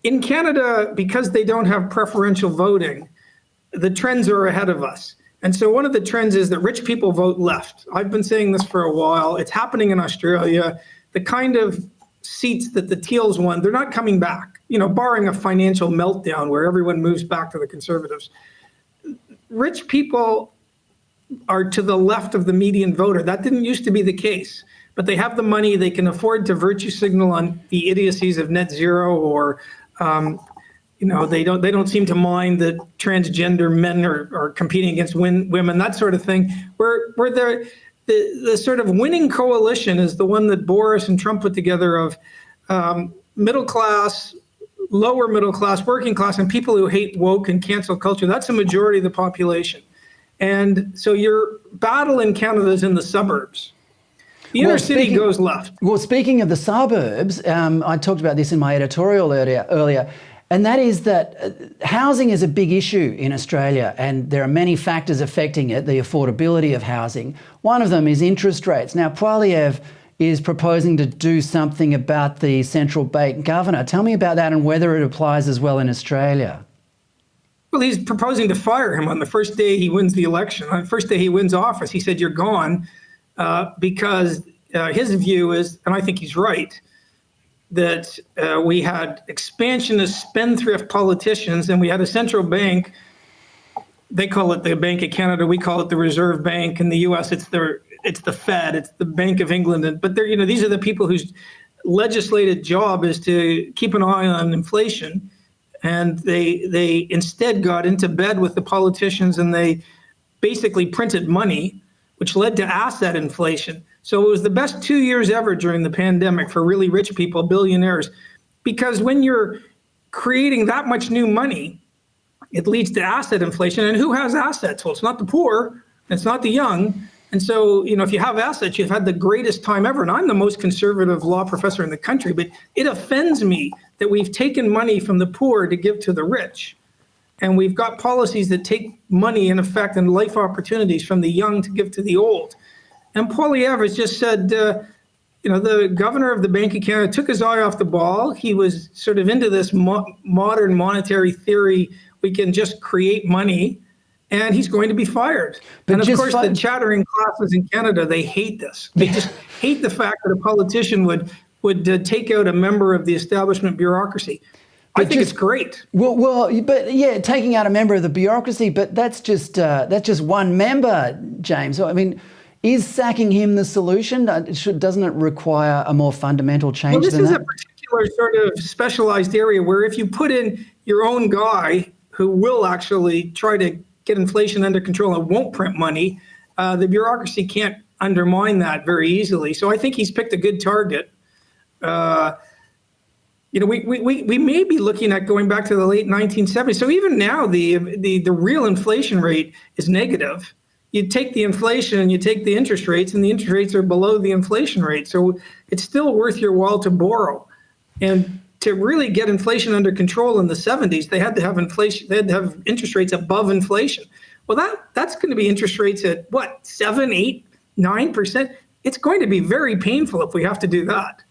In Canada, because they don't have preferential voting, the trends are ahead of us. And so one of the trends is that rich people vote left. I've been saying this for a while. It's happening in Australia. The kind of seats that the Teals won, they're not coming back, barring a financial meltdown where everyone moves back to the Conservatives. Rich people are to the left of the median voter. That didn't used to be the case, but they have the money. They can afford to virtue signal on the idiocies of net zero, or they don't seem to mind that transgender men are competing against women, that sort of thing. Where the sort of winning coalition is the one that Boris and Trump put together of middle class, lower middle class, working class, and people who hate woke and cancel culture. That's the majority of the population. And so your battle in Canada is in the suburbs. The inner city goes left. Well, speaking of the suburbs, I talked about this in my editorial earlier, and that is that housing is a big issue in Australia, and there are many factors affecting it, the affordability of housing. One of them is interest rates. Now, Pawle is proposing to do something about the central bank governor. Tell me about that and whether it applies as well in Australia. Well, he's proposing to fire him on the first day he wins the election. On the first day he wins office, he said, "You're gone," because his view is, and I think he's right, that we had expansionist spendthrift politicians and we had a central bank. They call it the Bank of Canada. We call it the Reserve Bank. In the U.S., it's the Fed. It's the Bank of England. But these are the people whose legislated job is to keep an eye on inflation. And they instead got into bed with the politicians, and they basically printed money, which led to asset inflation. So it was the best 2 years ever during the pandemic for really rich people, billionaires, because when you're creating that much new money, it leads to asset inflation. And who has assets? Well, it's not the poor, it's not the young. And so, if you have assets, you've had the greatest time ever. And I'm the most conservative law professor in the country, but it offends me that we've taken money from the poor to give to the rich. And we've got policies that take money, in effect, and life opportunities from the young to give to the old. And Pawle has just said, the governor of the Bank of Canada took his eye off the ball. He was sort of into this modern monetary theory. We can just create money. And he's going to be fired. But and of course, the chattering classes in Canada, they hate this. They just hate the fact that a politician would take out a member of the establishment bureaucracy. I think it's great. But taking out a member of the bureaucracy, but that's just one member, James. I mean, is sacking him the solution? Doesn't it require a more fundamental change than that? This is a particular sort of specialized area where if you put in your own guy who will actually try to get inflation under control and won't print money, the bureaucracy can't undermine that very easily. So I think he's picked a good target. We may be looking at going back to the late 1970s. So even now, the real inflation rate is negative. You take the inflation and you take the interest rates, and the interest rates are below the inflation rate. So it's still worth your while to borrow. And to really get inflation under control in the 70s, they had to have inflation. They had to have interest rates above inflation. Well, that's going to be interest rates at what, 7, 8, 9%? It's going to be very painful if we have to do that.